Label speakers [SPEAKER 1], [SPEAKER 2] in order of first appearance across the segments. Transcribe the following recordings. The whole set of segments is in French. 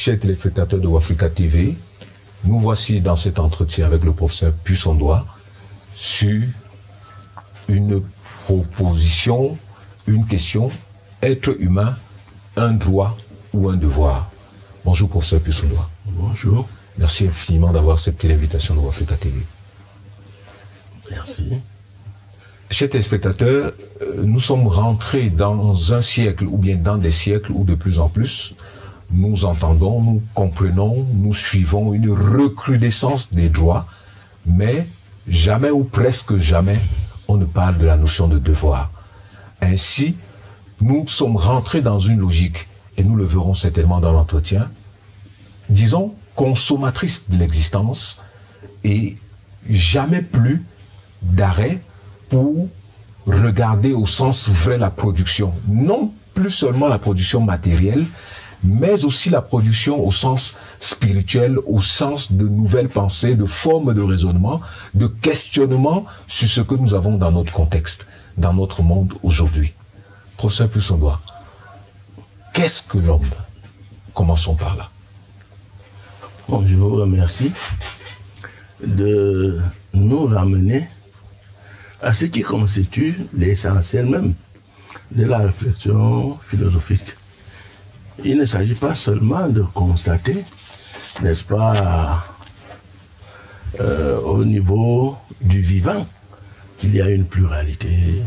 [SPEAKER 1] Chers téléspectateurs de Wafrica TV, nous voici dans cet entretien avec le professeur Puissondoit sur une proposition, une question, être humain, un droit ou un devoir. Bonjour professeur Puissondoit.
[SPEAKER 2] Bonjour.
[SPEAKER 1] Merci infiniment d'avoir accepté l'invitation de Wafrica TV.
[SPEAKER 2] Merci.
[SPEAKER 1] Chers téléspectateurs, nous sommes rentrés dans un siècle ou bien dans des siècles où de plus en plus nous entendons, nous comprenons, nous suivons une recrudescence des droits, mais jamais ou presque jamais on ne parle de la notion de devoir. Ainsi, nous sommes rentrés dans une logique, et nous le verrons certainement dans l'entretien, disons consommatrice de l'existence et jamais plus d'arrêt pour regarder au sens vrai la production. Non plus seulement la production matérielle, mais aussi la production au sens spirituel, au sens de nouvelles pensées, de formes de raisonnement, de questionnement sur ce que nous avons dans notre contexte, dans notre monde aujourd'hui. Professeur Puissondoit, qu'est-ce que l'homme? Commençons par là.
[SPEAKER 2] Bon, je vous remercie de nous ramener à ce qui constitue l'essentiel même de la réflexion philosophique. Il ne s'agit pas seulement de constater, n'est-ce pas, au niveau du vivant, qu'il y a une pluralité,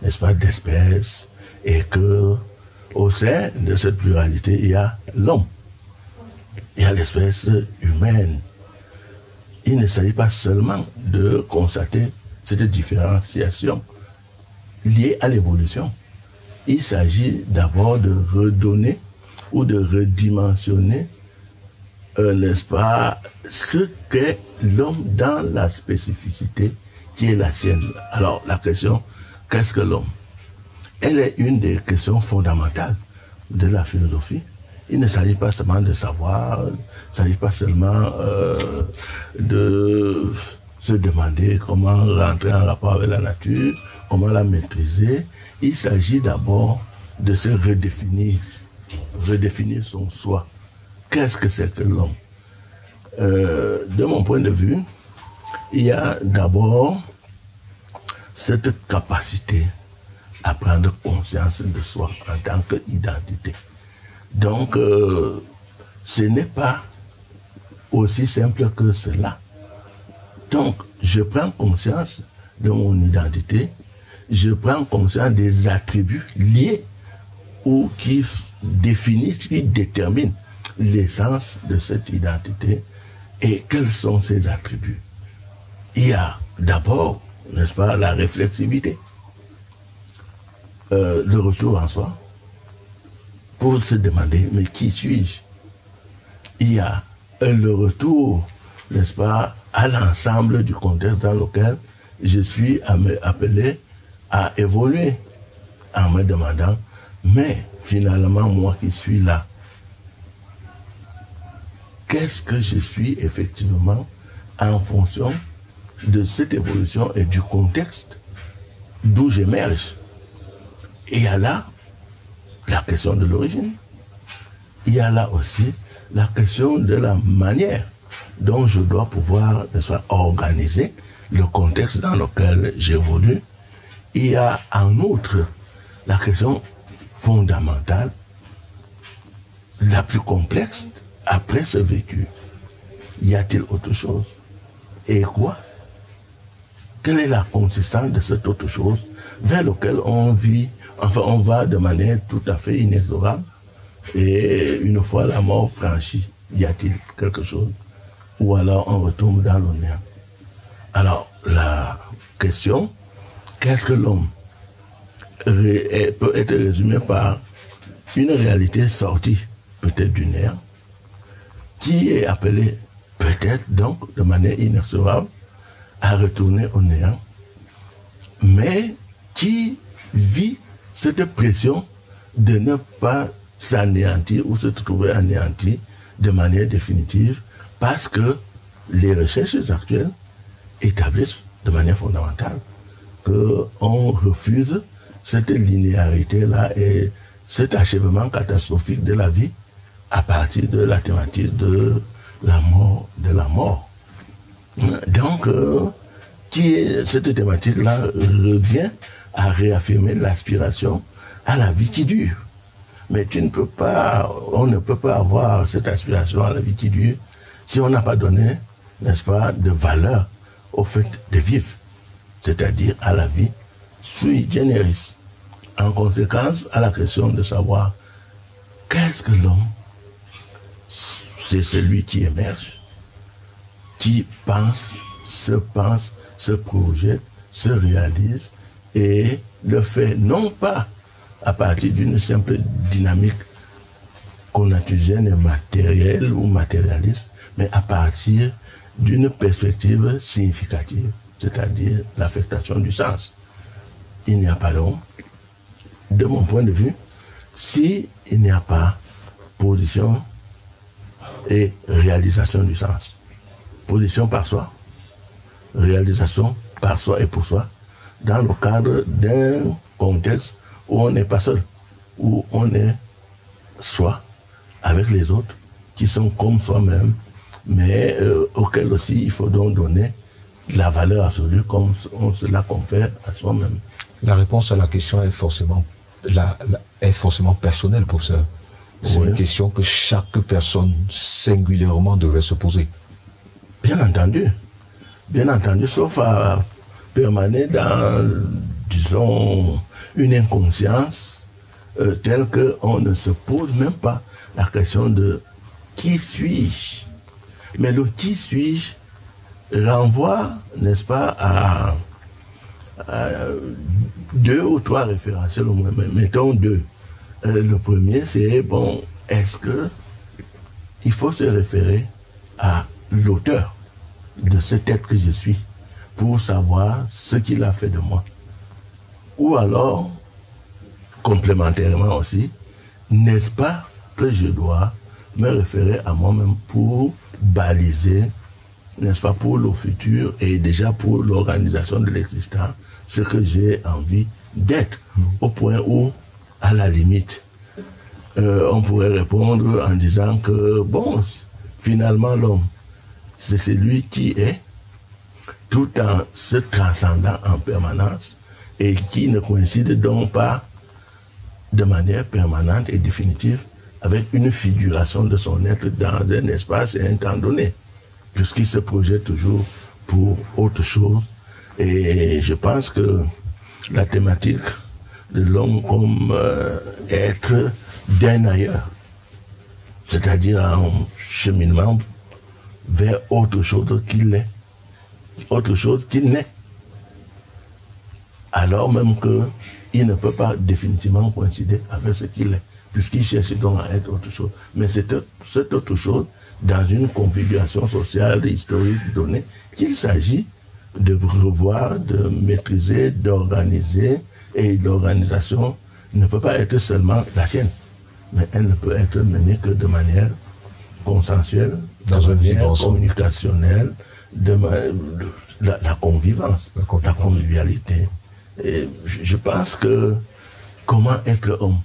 [SPEAKER 2] n'est-ce pas, d'espèces, et que au sein de cette pluralité, il y a l'homme, il y a l'espèce humaine. Il ne s'agit pas seulement de constater cette différenciation liée à l'évolution. Il s'agit d'abord de redonner ou de redimensionner, n'est-ce pas, ce qu'est l'homme dans la spécificité qui est la sienne. Alors, la question, qu'est-ce que l'homme? Elle est une des questions fondamentales de la philosophie. Il ne s'agit pas seulement de savoir, il ne s'agit pas seulement de se demander comment rentrer en rapport avec la nature, comment la maîtriser. Il s'agit d'abord de se redéfinir son soi. Qu'est-ce que c'est que l'homme? De mon point de vue, il y a d'abord cette capacité à prendre conscience de soi en tant qu'identité. Donc, ce n'est pas aussi simple que cela. Donc, je prends conscience de mon identité, je prends conscience des attributs liés ou qui définissent, qui déterminent l'essence de cette identité. Et quels sont ces attributs? Il y a d'abord, n'est-ce pas, la réflexivité, le retour en soi, pour se demander, mais qui suis-je? Il y a le retour, n'est-ce pas, à l'ensemble du contexte dans lequel je suis appelé à évoluer, en me demandant, mais finalement, moi qui suis là, qu'est-ce que je suis effectivement en fonction de cette évolution et du contexte d'où j'émerge? Et il y a là la question de l'origine. Il y a là aussi la question de la manière dont je dois pouvoir, n'est-ce pas, organiser le contexte dans lequel j'évolue. Il y a en outre la question fondamentale, la plus complexe, après ce vécu. Y a-t-il autre chose? Et quoi? Quelle est la consistance de cette autre chose vers laquelle on vit, enfin on va de manière tout à fait inexorable? Et une fois la mort franchie, y a-t-il quelque chose? Ou alors on retourne dans le néant? Alors, la question, qu'est-ce que l'homme, peut être résumée par une réalité sortie peut-être du néant, qui est appelée peut-être donc de manière inexorable à retourner au néant, mais qui vit cette pression de ne pas s'anéantir ou se trouver anéanti de manière définitive, parce que les recherches actuelles établissent de manière fondamentale qu'on refuse cette linéarité-là et cet achèvement catastrophique de la vie à partir de la thématique de la mort. Donc, cette thématique-là revient à réaffirmer l'aspiration à la vie qui dure. Mais on ne peut pas avoir cette aspiration à la vie qui dure si on n'a pas donné, n'est-ce pas, de valeur au fait de vivre, c'est-à-dire à la vie sui generis. En conséquence, à la question de savoir qu'est-ce que l'homme, c'est celui qui émerge, qui pense, se projette, se réalise et le fait non pas à partir d'une simple dynamique conatusienne et matérielle ou matérialiste, mais à partir d'une perspective significative, c'est-à-dire l'affectation du sens. Il n'y a pas d'homme, de mon point de vue, s'il n'y a pas position et réalisation du sens. Position par soi, réalisation par soi et pour soi, dans le cadre d'un contexte où on n'est pas seul, où on est soi avec les autres qui sont comme soi-même, mais auxquels aussi il faut donc donner la valeur absolue comme on se la confère à soi-même.
[SPEAKER 1] La réponse à la question est forcément personnelle, professeur. C'est une question que chaque personne singulièrement devrait se poser.
[SPEAKER 2] Bien entendu, sauf à permaner dans, disons, une inconscience telle qu'on ne se pose même pas la question de qui suis-je. Mais le qui suis-je renvoie, n'est-ce pas, à 2 ou 3 référentiels au moins, mettons 2. Le premier, c'est, bon, est-ce que il faut se référer à l'auteur de cet être que je suis pour savoir ce qu'il a fait de moi? Ou alors, complémentairement aussi, n'est-ce pas que je dois me référer à moi-même pour baliser, n'est-ce pas, pour le futur et déjà pour l'organisation de l'existant, ce que j'ai envie d'être, au point où, à la limite, on pourrait répondre en disant que, bon, finalement, l'homme, c'est celui qui est, tout en se transcendant en permanence, et qui ne coïncide donc pas de manière permanente et définitive avec une figuration de son être dans un espace et un temps donné, puisqu'il se projette toujours pour autre chose. Et je pense que la thématique de l'homme comme être d'un ailleurs, c'est-à-dire un cheminement vers autre chose qu'il est, autre chose qu'il n'est, alors même qu'il ne peut pas définitivement coïncider avec ce qu'il est, puisqu'il cherche donc à être autre chose. Mais c'est cette autre chose dans une configuration sociale et historique donnée qu'il s'agit de revoir, de maîtriser, d'organiser, et l'organisation ne peut pas être seulement la sienne, mais elle ne peut être menée que de manière consensuelle, de manière communicationnelle, la convivence, la convivialité. Et je pense que comment être homme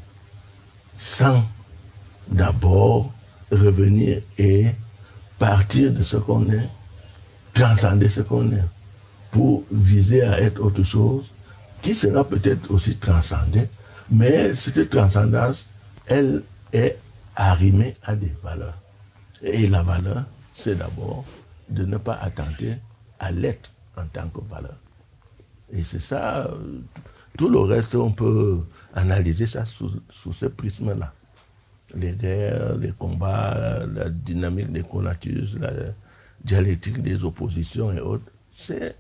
[SPEAKER 2] sans d'abord revenir et partir de ce qu'on est, transcender ce qu'on est, pour viser à être autre chose, qui sera peut-être aussi transcendée, mais cette transcendance, elle est arrimée à des valeurs. Et la valeur, c'est d'abord de ne pas attenter à l'être en tant que valeur. Et c'est ça, tout le reste, on peut analyser ça sous ce prisme-là. Les guerres, les combats, la dynamique des conatus, la dialectique des oppositions et autres, c'est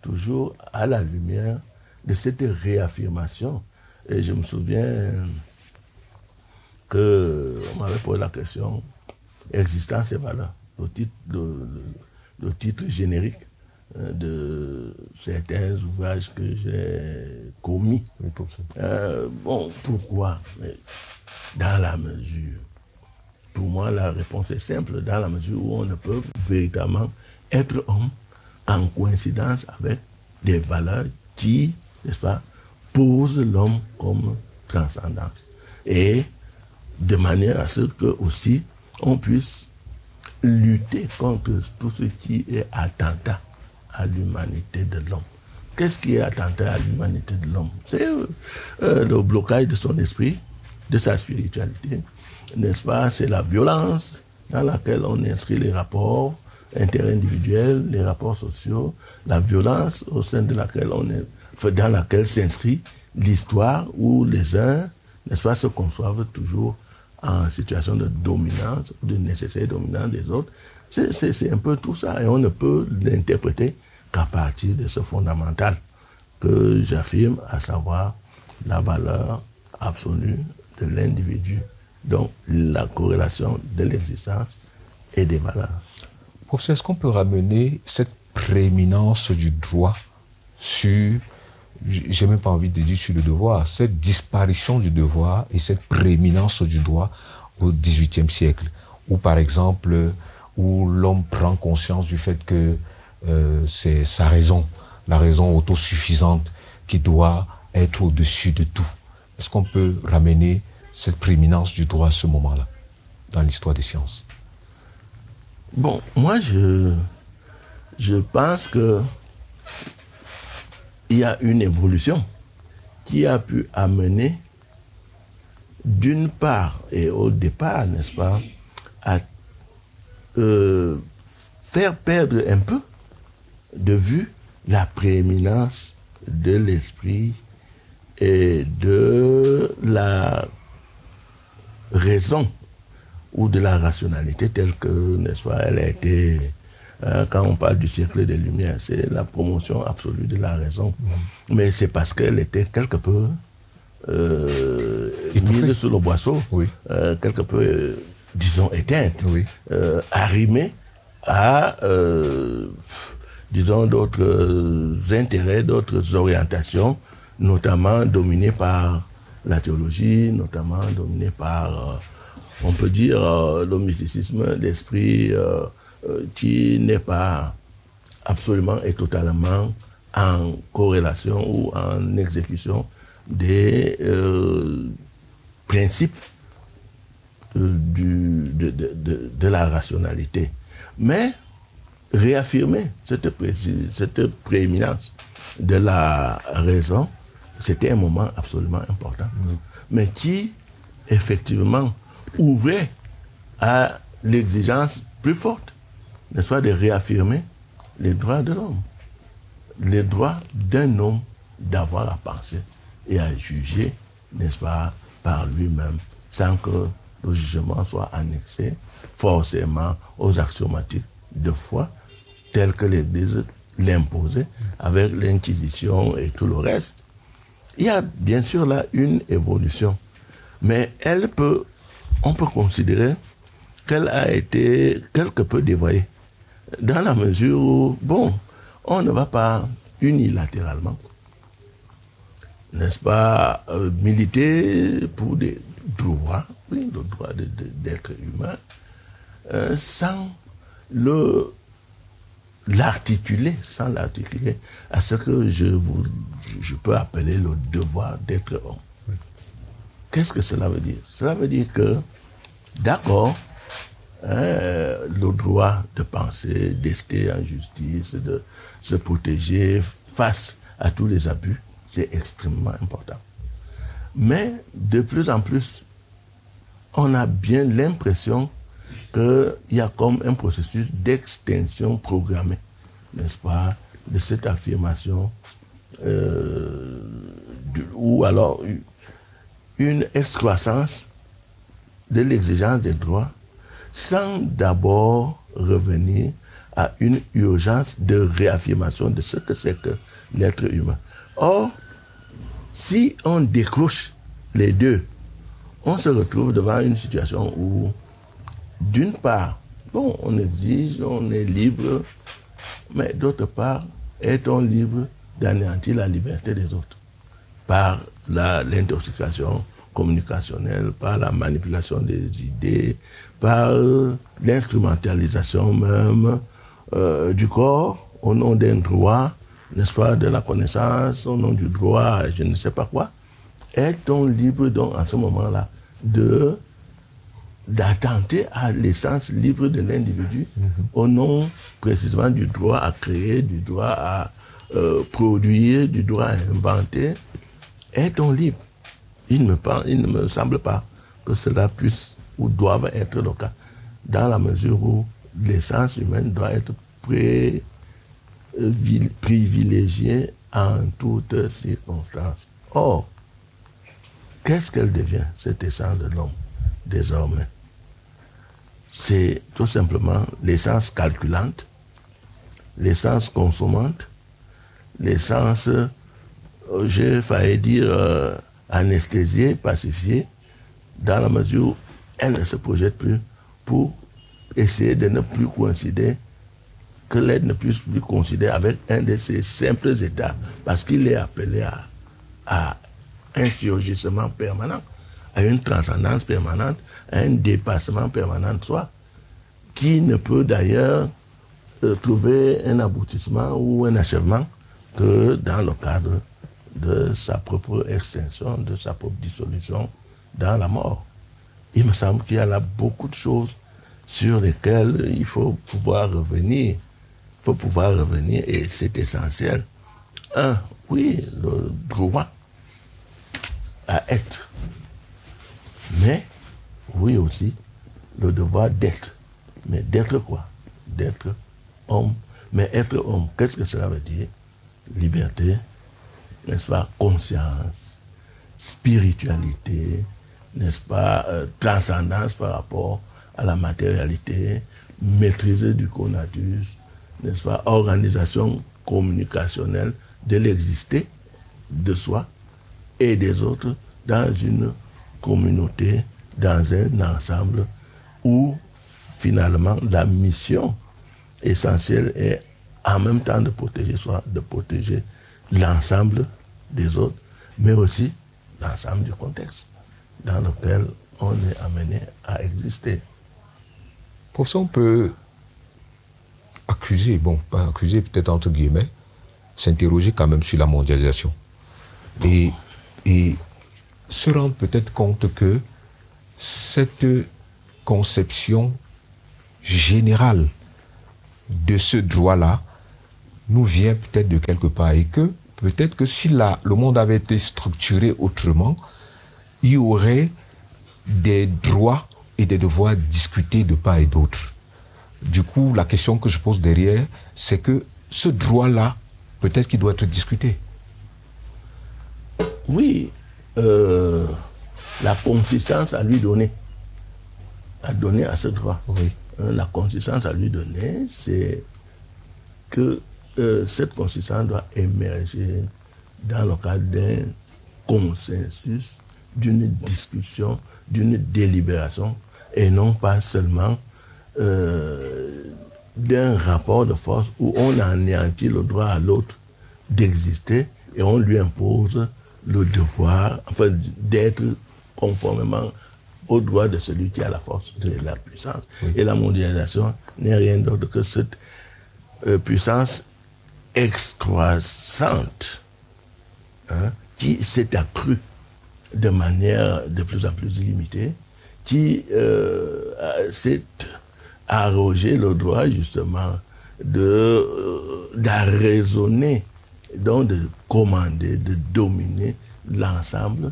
[SPEAKER 2] toujours à la lumière de cette réaffirmation. Et je me souviens qu'on m'avait posé la question existence et valeur, le titre générique de certains ouvrages que j'ai commis. Bon, pourquoi? Dans la mesure, pour moi la réponse est simple, dans la mesure où on ne peut véritablement être homme en coïncidence avec des valeurs qui, n'est-ce pas, posent l'homme comme transcendance. Et de manière à ce que aussi on puisse lutter contre tout ce qui est attentat à l'humanité de l'homme. Qu'est-ce qui est attentat à l'humanité de l'homme? C'est le blocage de son esprit, de sa spiritualité, n'est-ce pas? C'est la violence dans laquelle on inscrit les rapports interindividuels, les rapports sociaux, la violence au sein de laquelle dans laquelle s'inscrit l'histoire où les uns, n'est-ce pas, se conçoivent toujours en situation de dominance ou de nécessaire dominance des autres. C'est un peu tout ça et on ne peut l'interpréter qu'à partir de ce fondamental que j'affirme, à savoir la valeur absolue de l'individu, donc la corrélation de l'existence et des valeurs.
[SPEAKER 1] Professeur, est-ce qu'on peut ramener cette prééminence du droit sur, j'ai même pas envie de dire sur le devoir, cette disparition du devoir et cette prééminence du droit au XVIIIe siècle, où par exemple, où l'homme prend conscience du fait que c'est sa raison, la raison autosuffisante qui doit être au-dessus de tout. Est-ce qu'on peut ramener cette prééminence du droit à ce moment-là, dans l'histoire des sciences?
[SPEAKER 2] Bon, moi je pense que il y a une évolution qui a pu amener d'une part et au départ, n'est-ce pas, à faire perdre un peu de vue la prééminence de l'esprit et de la raison ou de la rationalité telle que, n'est-ce pas, elle a été, quand on parle du siècle des Lumières, c'est la promotion absolue de la raison. Mais c'est parce qu'elle était quelque peu mise sur le boisseau, quelque peu, disons, éteinte, arrimée à, disons, d'autres intérêts, d'autres orientations, notamment dominées par la théologie, notamment dominées par, on peut dire, le mysticisme, l'esprit qui n'est pas absolument et totalement en corrélation ou en exécution des principes de la rationalité. Mais réaffirmer cette prééminence de la raison, c'était un moment absolument important, mais qui, effectivement, ouvrait à l'exigence plus forte, n'est-ce pas, de réaffirmer les droits de l'homme, les droits d'un homme d'avoir à penser et à juger, n'est-ce pas, par lui-même, sans que le jugement soit annexé forcément aux axiomatiques de foi, telles que l'Église l'imposait avec l'Inquisition et tout le reste. Il y a bien sûr là une évolution, mais on peut considérer qu'elle a été quelque peu dévoyée, dans la mesure où, bon, on ne va pas unilatéralement, n'est-ce pas, militer pour des droits, oui, le droit d'être humain, sans l'articuler à ce que je peux appeler le devoir d'être homme. Oui. Qu'est-ce que cela veut dire? Cela veut dire que, d'accord, le droit de penser, d'ester en justice, de se protéger face à tous les abus, c'est extrêmement important. Mais de plus en plus, on a bien l'impression qu'il y a comme un processus d'extinction programmée, n'est-ce pas, de cette affirmation, ou alors une excroissance de l'exigence des droits, sans d'abord revenir à une urgence de réaffirmation de ce que c'est que l'être humain. Or, si on décroche les deux, on se retrouve devant une situation où, d'une part, bon, on exige, on est libre, mais d'autre part, est-on libre d'anéantir la liberté des autres par l'intoxication communicationnelle, par la manipulation des idées, par l'instrumentalisation même du corps au nom d'un droit, n'est-ce pas, de la connaissance, au nom du droit, je ne sais pas quoi. Est-on libre donc à ce moment-là de d'attenter à l'essence libre de l'individu au nom précisément du droit à créer, du droit à produire, du droit à inventer, est-on libre? Il ne me semble pas que cela puisse ou doive être le cas, dans la mesure où l'essence humaine doit être privilégiée en toutes circonstances. Or, qu'est-ce qu'elle devient, cette essence de l'homme, désormais? C'est tout simplement l'essence calculante, l'essence consommante, l'essence, j'ai failli dire, anesthésiée, pacifiée, dans la mesure où elle ne se projette plus pour essayer de ne plus coïncider, que l'aide ne puisse plus coïncider avec un de ces simples états, parce qu'il est appelé à un surgissement permanent, à une transcendance permanente, à un dépassement permanent de soi, qui ne peut d'ailleurs trouver un aboutissement ou un achèvement que dans le cadre de sa propre extinction, de sa propre dissolution dans la mort. Il me semble qu'il y a là beaucoup de choses sur lesquelles il faut pouvoir revenir. Il faut pouvoir revenir et c'est essentiel. Un, oui, le droit à être. Mais, oui aussi, le devoir d'être. Mais d'être quoi? D'être homme. Mais être homme, qu'est-ce que cela veut dire? Liberté, n'est-ce pas? Conscience, spiritualité, n'est-ce pas? Transcendance par rapport à la matérialité, maîtrise du conatus, n'est-ce pas? Organisation communicationnelle de l'exister, de soi et des autres dans une communauté, dans un ensemble où finalement la mission essentielle est en même temps de protéger soi, de protéger l'ensemble des autres, mais aussi l'ensemble du contexte dans lequel on est amené à exister.
[SPEAKER 1] Pour ça, on peut accuser, bon, pas accuser peut-être entre guillemets, s'interroger quand même sur la mondialisation. Et se rendre peut-être compte que cette conception générale de ce droit-là nous vient peut-être de quelque part et que peut-être que si le monde avait été structuré autrement, il y aurait des droits et des devoirs discutés de part et d'autre. Du coup, la question que je pose derrière, c'est que ce droit-là, peut-être qu'il doit être discuté.
[SPEAKER 2] Oui, la consistance à lui donner, à donner à ce droit.
[SPEAKER 1] Oui.
[SPEAKER 2] La consistance à lui donner, c'est que cette consistance doit émerger dans le cadre d'un consensus, d'une discussion, d'une délibération, et non pas seulement d'un rapport de force où on anéantit le droit à l'autre d'exister et on lui impose le devoir, enfin, d'être conformément au droit de celui qui a la force et la puissance. Oui. Et la mondialisation n'est rien d'autre que cette puissance excroissante, hein, qui s'est accrue de manière de plus en plus illimitée, qui s'est arrogé le droit justement d'arraisonner, donc de commander, de dominer l'ensemble.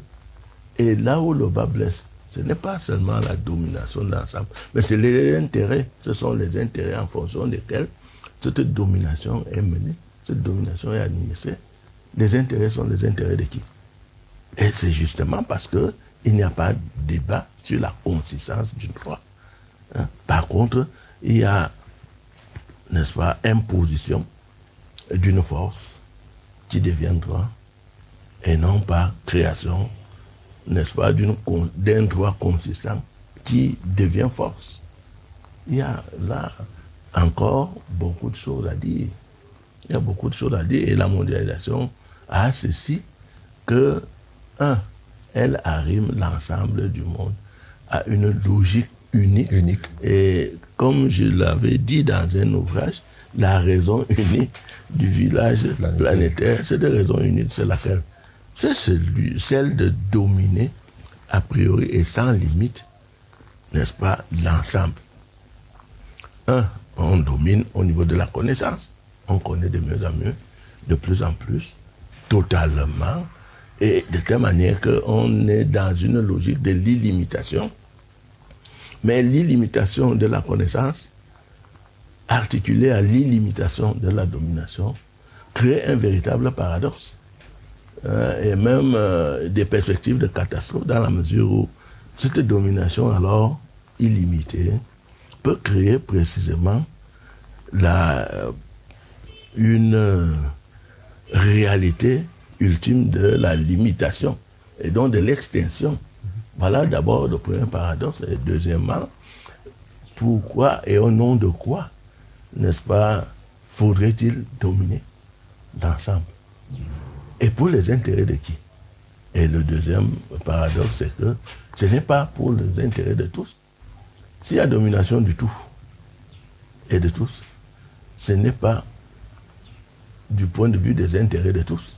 [SPEAKER 2] Et là où le bas blesse, ce n'est pas seulement la domination de l'ensemble, mais c'est les intérêts. Ce sont les intérêts en fonction desquels cette domination est menée, cette domination est administrée. Les intérêts sont les intérêts de qui? Et c'est justement parce qu'il n'y a pas de débat sur la consistance du droit. Hein? Par contre, il y a, n'est-ce pas, imposition d'une force qui devient droit et non pas création, n'est-ce pas, d'un droit consistant qui devient force. Il y a là encore beaucoup de choses à dire. Il y a beaucoup de choses à dire et la mondialisation a ceci que, elle arrime l'ensemble du monde à une logique unique. Et comme je l'avais dit dans un ouvrage, la raison unique du village planétaire, cette raison unique, c'est laquelle? C'est celle de dominer a priori et sans limite, n'est-ce pas, l'ensemble. On domine au niveau de la connaissance. On connaît de mieux en mieux, de plus en plus, totalement, et de telle manière qu'on est dans une logique de l'illimitation. Mais l'illimitation de la connaissance, articulée à l'illimitation de la domination, crée un véritable paradoxe. Et même des perspectives de catastrophe, dans la mesure où cette domination alors illimitée peut créer précisément une réalité ultime de la limitation et donc de l'extinction. Voilà d'abord le premier paradoxe. Et deuxièmement, pourquoi et au nom de quoi, n'est-ce pas, faudrait-il dominer l'ensemble? Et pour les intérêts de qui? Et le deuxième paradoxe, c'est que ce n'est pas pour les intérêts de tous. S'il y a domination du tout et de tous, ce n'est pas du point de vue des intérêts de tous,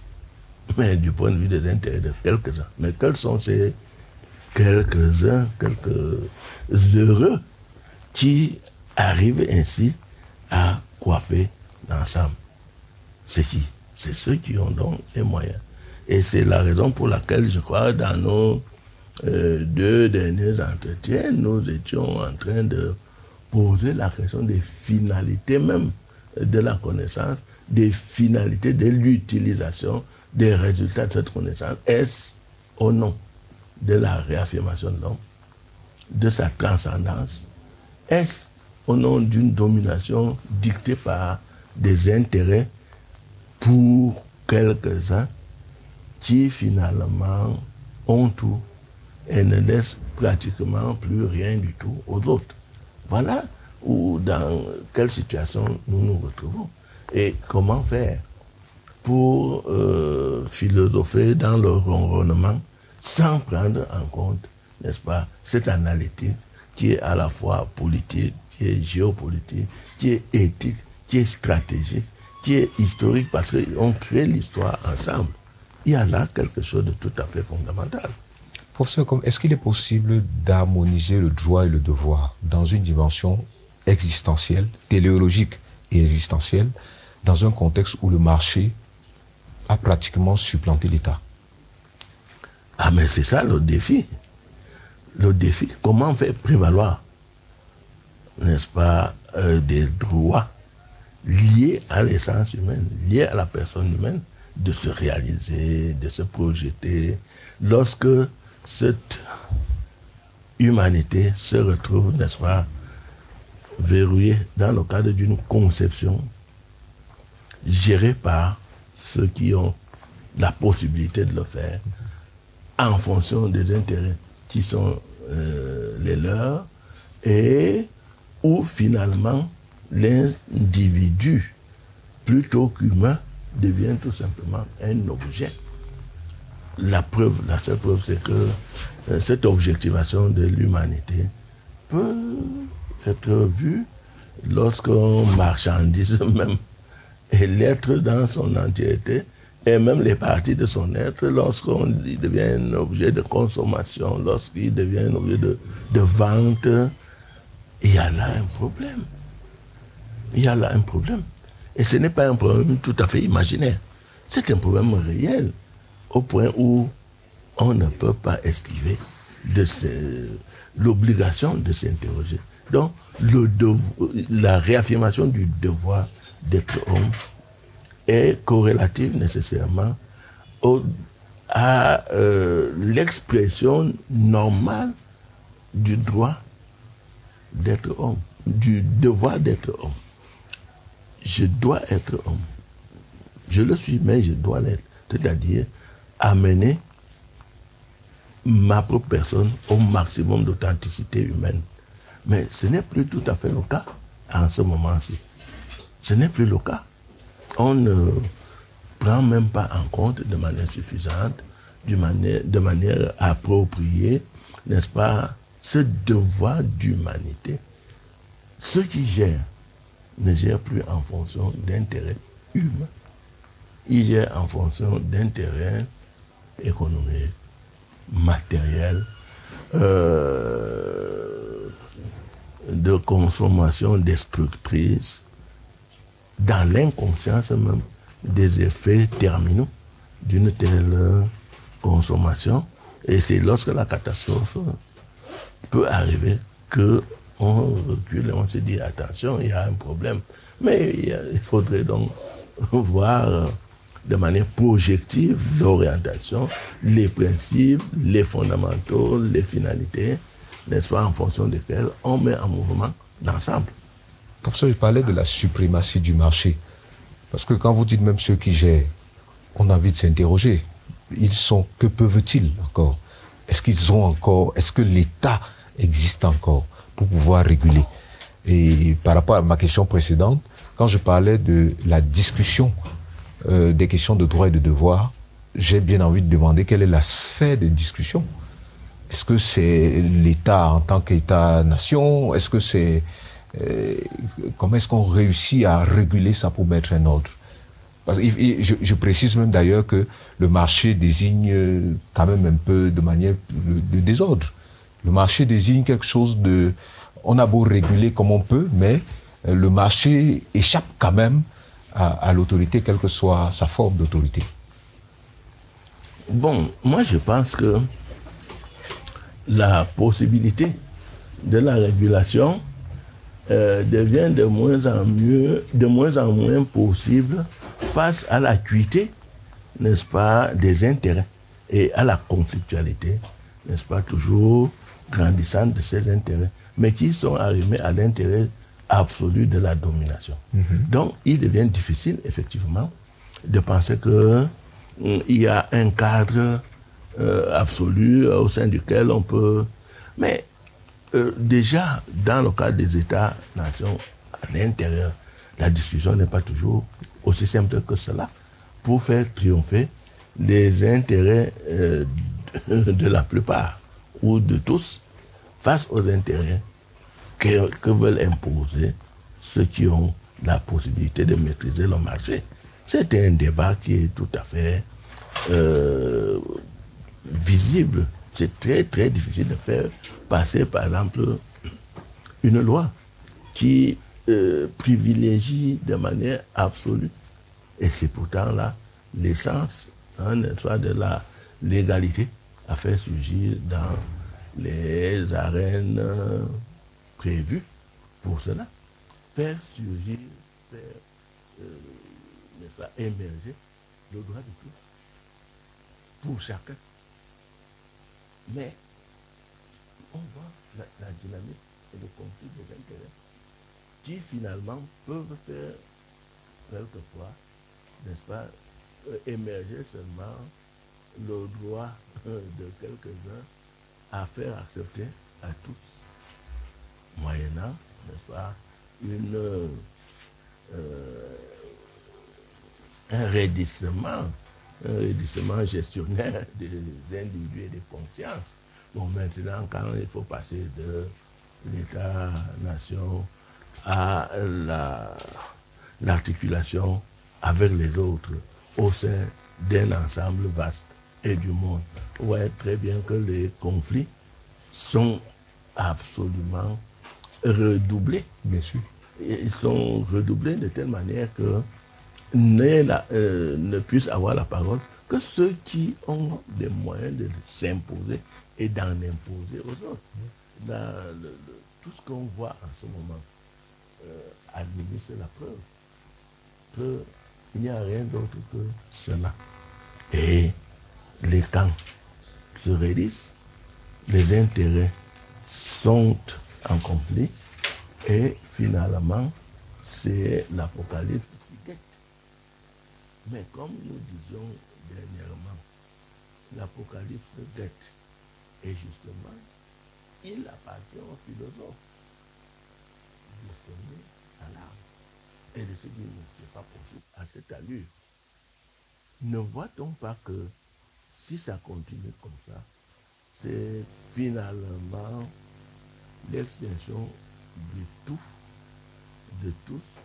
[SPEAKER 2] mais du point de vue des intérêts de quelques-uns. Mais quels sont ces quelques-uns, quelques heureux qui arrivent ainsi à coiffer l'ensemble? C'est qui? C'est ceux qui ont donc les moyens. Et c'est la raison pour laquelle, je crois, dans nos 2 derniers entretiens, nous étions en train de poser la question des finalités même de la connaissance, des finalités de l'utilisation des résultats de cette connaissance. Est-ce au nom de la réaffirmation de l'homme, de sa transcendance? Est-ce au nom d'une domination dictée par des intérêts pour quelques-uns qui finalement ont tout et ne laissent pratiquement plus rien du tout aux autres? Voilà dans quelle situation nous nous retrouvons. Et comment faire pour philosopher dans le ronronnement sans prendre en compte, n'est-ce pas, cette analytique qui est à la fois politique, qui est géopolitique, qui est éthique, qui est stratégique, qui est historique, parce qu'on crée l'histoire ensemble. Il y a là quelque chose de tout à fait fondamental.
[SPEAKER 1] Professeur, est-ce qu'il est possible d'harmoniser le droit et le devoir dans une dimension existentielle, téléologique et existentielle, dans un contexte où le marché a pratiquement supplanté l'État?
[SPEAKER 2] Ah, mais c'est ça le défi. Le défi, comment faire prévaloir, n'est-ce pas, des droits liés à l'essence humaine, liés à la personne humaine, de se réaliser, de se projeter, lorsque cette humanité se retrouve, n'est-ce pas, verrouillée dans le cadre d'une conception gérée par ceux qui ont la possibilité de le faire, en fonction des intérêts qui sont les leurs, et où finalement l'individu, plutôt qu'humain, devient tout simplement un objet. La seule preuve, c'est que cette objectivation de l'humanité peut être vue lorsqu'on marchandise même et l'être dans son entièreté, et même les parties de son être, lorsqu'on devient un objet de consommation, lorsqu'il devient un objet de vente, il y a là un problème. Il y a là un problème. Et ce n'est pas un problème tout à fait imaginaire. C'est un problème réel, au point où on ne peut pas esquiver l'obligation de s'interroger. Donc, la réaffirmation du devoir d'être homme est corrélative nécessairement à l'expression normale du droit d'être homme, du devoir d'être homme. Je dois être homme. Je le suis, mais je dois l'être. C'est-à-dire amener ma propre personne au maximum d'authenticité humaine. Mais ce n'est plus tout à fait le cas en ce moment-ci. Ce n'est plus le cas. On ne prend même pas en compte de manière suffisante, de manière appropriée, n'est-ce pas, ce devoir d'humanité. Ceux qui gèrent ne gèrent plus en fonction d'intérêts humains. Ils gèrent en fonction d'intérêts économiques, matériels, de consommation destructrice dans l'inconscience même des effets terminaux d'une telle consommation. Et c'est lorsque la catastrophe peut arriver qu'on recule et on se dit attention, il y a un problème. Mais il faudrait donc voir de manière projective l'orientation, les principes, les fondamentaux, les finalités, n'est-ce pas, en fonction desquels on met en mouvement l'ensemble.
[SPEAKER 1] Professeur, je parlais de la suprématie du marché. Parce que quand vous dites même ceux qui gèrent, on a envie de s'interroger. Que peuvent-ils encore? Est-ce qu'ils ont encore, est-ce que l'État existe encore pour pouvoir réguler? Et par rapport à ma question précédente, quand je parlais de la discussion des questions de droits et de devoirs, j'ai bien envie de demander quelle est la sphère de discussion. Est-ce que c'est l'État en tant qu'État-nation? Est-ce que c'est... comment est-ce qu'on réussit à réguler ça pour mettre un ordre? Parce que je précise même d'ailleurs que le marché désigne quand même un peu de manière de désordre. Le marché désigne quelque chose de... On a beau réguler comme on peut, mais le marché échappe quand même à l'autorité, quelle que soit sa forme d'autorité.
[SPEAKER 2] Bon, moi je pense que la possibilité de la régulation devient de moins en moins possible face à l'acuité, n'est-ce pas, des intérêts et à la conflictualité, n'est-ce pas, toujours grandissante de ces intérêts, mais qui sont arrimés à l'intérêt absolu de la domination. Donc, il devient difficile, effectivement, de penser que il y a un cadre absolu au sein duquel on peut... Mais déjà, dans le cadre des États-nations, à l'intérieur, la discussion n'est pas toujours aussi simple que cela pour faire triompher les intérêts de la plupart ou de tous face aux intérêts que veulent imposer ceux qui ont la possibilité de maîtriser le marché. C'est un débat qui est tout à fait visible. C'est très très difficile de faire passer, par exemple, une loi qui privilégie de manière absolue, et c'est pourtant là l'essence de la légalité à faire surgir dans les arènes prévues pour cela, faire surgir, émerger le droit de tous, pour chacun. Mais on voit la dynamique et le conflit des intérêts qui finalement peuvent faire quelquefois, n'est-ce pas, émerger seulement le droit de quelques-uns à faire accepter à tous, moyennant, n'est-ce pas, un raidissement gestionnaire des individus et des consciences. Bon, maintenant, quand il faut passer de l'État-nation à l'articulation avec les autres au sein d'un ensemble vaste et du monde, on voit très bien que les conflits sont absolument redoublés.
[SPEAKER 1] Bien sûr.
[SPEAKER 2] Ils sont redoublés de telle manière que ne puissent avoir la parole que ceux qui ont les moyens de s'imposer et d'en imposer aux autres. Tout ce qu'on voit en ce moment administre la preuve qu'il n'y a rien d'autre que cela. Et les camps se raidissent, les intérêts sont en conflit, et finalement, c'est l'apocalypse qui guette. Mais comme nous disions dernièrement, l'apocalypse guette. Et justement, il appartient aux philosophes de sonner l'alarme et de se dire, non, c'est pas possible à cette allure. Ne voit-on pas que si ça continue comme ça, c'est finalement l'extinction du tout, de tous,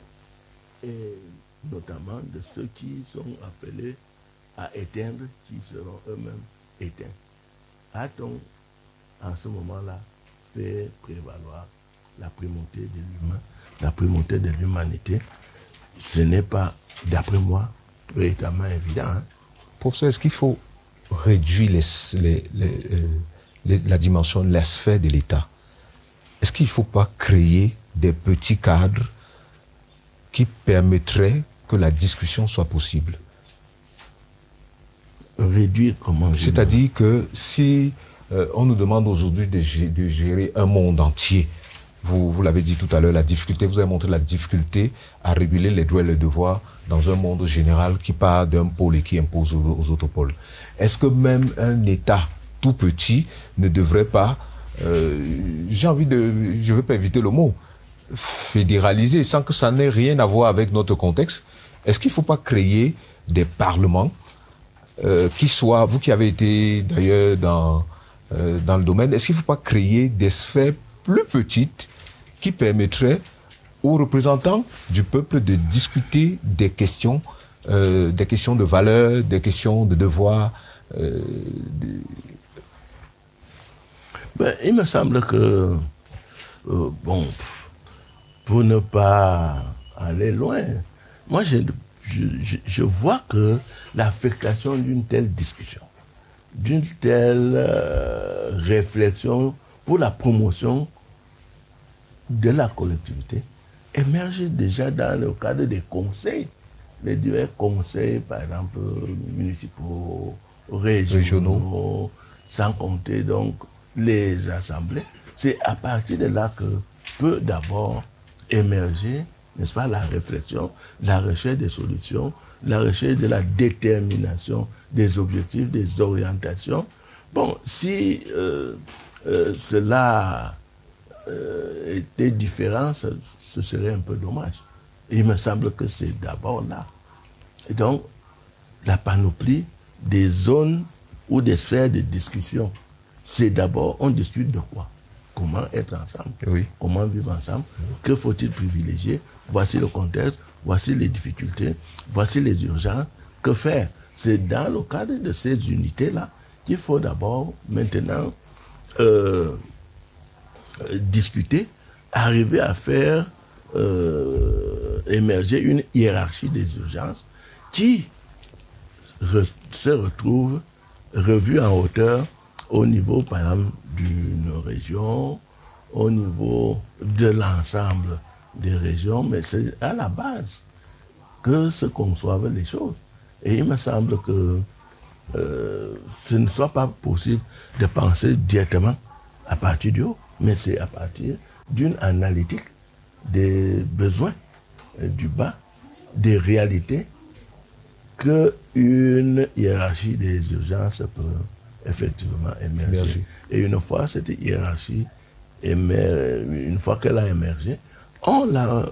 [SPEAKER 2] et notamment de ceux qui sont appelés à éteindre, qui seront eux-mêmes éteints. A-t-on en ce moment-là fait prévaloir la primauté de l'humain, la primauté de l'humanité. Ce n'est pas, d'après moi, véritablement évident. Hein.
[SPEAKER 1] Professeur, est-ce qu'il faut réduire la dimension, la sphère de l'État? Est-ce qu'il ne faut pas créer des petits cadres qui permettraient que la discussion soit possible?
[SPEAKER 2] Réduire comment?
[SPEAKER 1] C'est-à-dire que si on nous demande aujourd'hui de gérer un monde entier, vous l'avez dit tout à l'heure, la difficulté, vous avez montré la difficulté à réguler les droits et les devoirs dans un monde général qui part d'un pôle et qui impose aux autres pôles. Est-ce que même un État tout petit ne devrait pas, je ne vais pas éviter le mot, fédéraliser sans que ça n'ait rien à voir avec notre contexte? Est-ce qu'il ne faut pas créer des parlements qui soient, vous qui avez été d'ailleurs dans le domaine, est-ce qu'il ne faut pas créer des sphères plus petites qui permettraient aux représentants du peuple de discuter des questions de valeur, des questions de devoir?
[SPEAKER 2] Il me semble que, pour ne pas aller loin, moi je vois que l'affectation d'une telle discussion, d'une telle réflexion pour la promotion de la collectivité émerge déjà dans le cadre des conseils, les divers conseils, par exemple, municipaux, régionaux, sans compter donc les assemblées. C'est à partir de là que peut d'abord émerger, n'est-ce pas, la réflexion, la recherche des solutions, la recherche de la détermination des objectifs, des orientations. Bon, si cela était différent, ce serait un peu dommage. Il me semble que c'est d'abord là. Et donc, la panoplie des zones ou des sphères de discussion, c'est d'abord, on discute de quoi? Comment être ensemble?
[SPEAKER 1] Oui.
[SPEAKER 2] Comment vivre ensemble? Que faut-il privilégier? Voici le contexte, voici les difficultés, voici les urgences. Que faire? C'est dans le cadre de ces unités-là qu'il faut d'abord, maintenant, discuter, arriver à faire émerger une hiérarchie des urgences qui se retrouve revue en hauteur au niveau, par exemple, d'une région, au niveau de l'ensemble des régions, mais c'est à la base que se conçoivent les choses. Et il me semble que ce ne soit pas possible de penser directement à partir du haut, mais c'est à partir d'une analytique des besoins du bas, des réalités, qu'une hiérarchie des urgences peut effectivement émerger. Et une fois cette hiérarchie une fois qu'elle a émergé, on la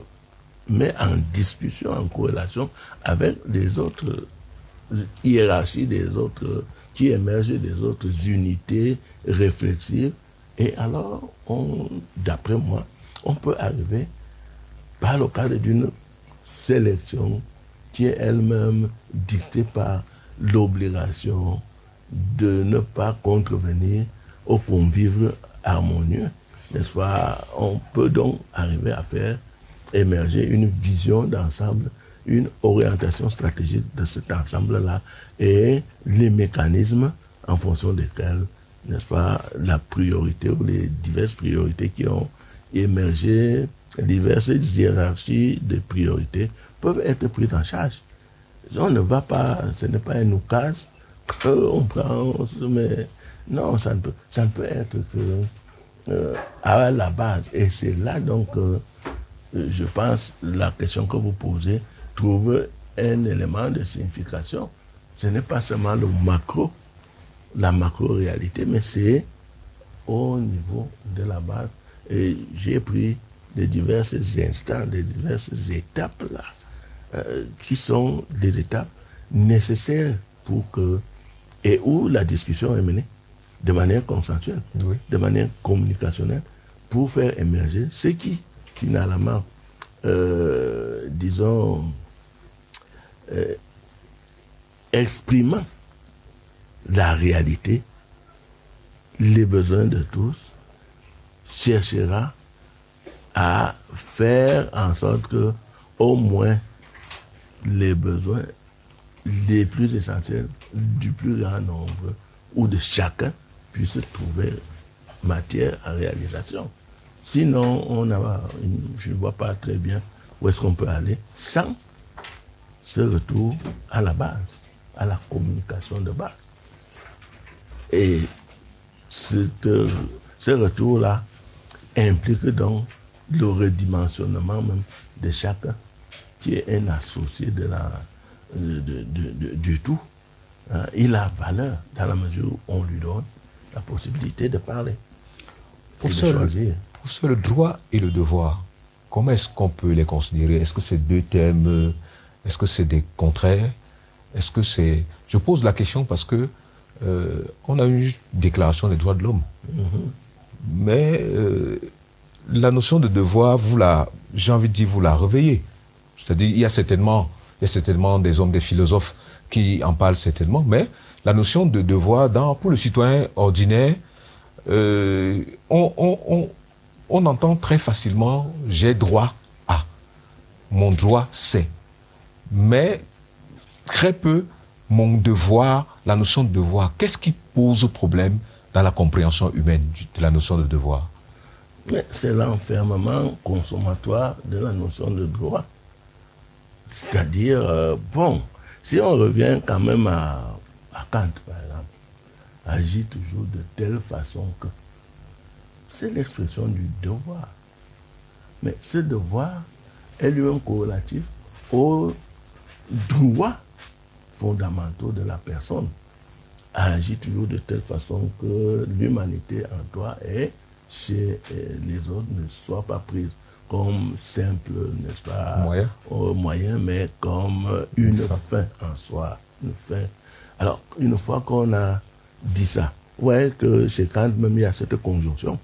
[SPEAKER 2] met en discussion, en corrélation avec les autres hiérarchies, qui émergent des autres unités réflexives. Et alors, d'après moi, on peut arriver par le cadre d'une sélection qui est elle-même dictée par l'obligation de ne pas contrevenir au convives harmonieux, n'est-ce pas? On peut donc arriver à faire émerger une vision d'ensemble, une orientation stratégique de cet ensemble-là et les mécanismes en fonction desquels, n'est-ce pas, la priorité ou les diverses priorités qui ont émergé, diverses hiérarchies de priorités peuvent être prises en charge. On ne va pas, ce n'est pas un oukase, on prend, mais non, ça ne peut être que à la base. Et c'est là donc, je pense, la question que vous posez trouve un élément de signification. Ce n'est pas seulement le macro, la macro-réalité, mais c'est au niveau de la base. Et j'ai pris des divers instants, des diverses étapes là, qui sont des étapes nécessaires pour que, et où la discussion est menée de manière consensuelle, oui, de manière communicationnelle, pour faire émerger ce qui, finalement, disons, exprimant la réalité, les besoins de tous, cherchera à faire en sorte que au moins les besoins les plus essentiels du plus grand nombre ou de chacun puissent trouver matière à réalisation. Sinon, je ne vois pas très bien où est-ce qu'on peut aller sans ce retour à la base, à la communication de base. Et ce retour-là implique donc le redimensionnement même de chacun, qui est un associé du tout. Il a valeur dans la mesure où on lui donne la possibilité de parler et de choisir.
[SPEAKER 1] Pour ça, le droit et le devoir, comment est-ce qu'on peut les considérer? Est-ce que c'est deux thèmes? Est-ce que c'est des contraires? Est-ce que c'est... Je pose la question parce que on a une déclaration des droits de l'homme. Mais la notion de devoir, j'ai envie de dire, vous la réveillez. C'est-à-dire, il y a certainement des hommes, des philosophes qui en parlent certainement, mais la notion de devoir, pour le citoyen ordinaire, on entend très facilement « j'ai droit à », mon droit c'est. Mais très peu mon devoir, la notion de devoir. Qu'est-ce qui pose problème dans la compréhension humaine de la notion de devoir?
[SPEAKER 2] C'est l'enfermement consommatoire de la notion de droit. C'est-à-dire, si on revient quand même à Kant, par exemple, agit toujours de telle façon que c'est l'expression du devoir. Mais ce devoir est lui-même corrélatif aux droits fondamentaux de la personne. Agit toujours de telle façon que l'humanité en toi et chez les autres ne soit pas prise comme simple, n'est-ce pas, moyen, mais comme une fin en soi. Une fin. Alors, une fois qu'on a dit ça, vous voyez que chez Kant, même il y a cette conjonction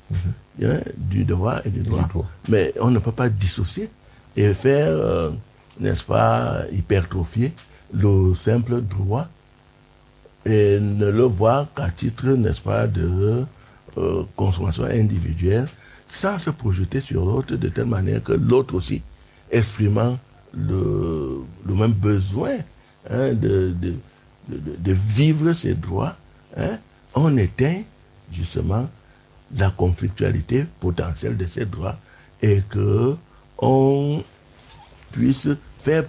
[SPEAKER 2] du devoir et du droit. Mais on ne peut pas dissocier et faire, n'est-ce pas, hypertrophier le simple droit et ne le voir qu'à titre, n'est-ce pas, de consommation individuelle, sans se projeter sur l'autre de telle manière que l'autre aussi, exprimant le même besoin de vivre ses droits, on éteint justement la conflictualité potentielle de ces droits et que on puisse faire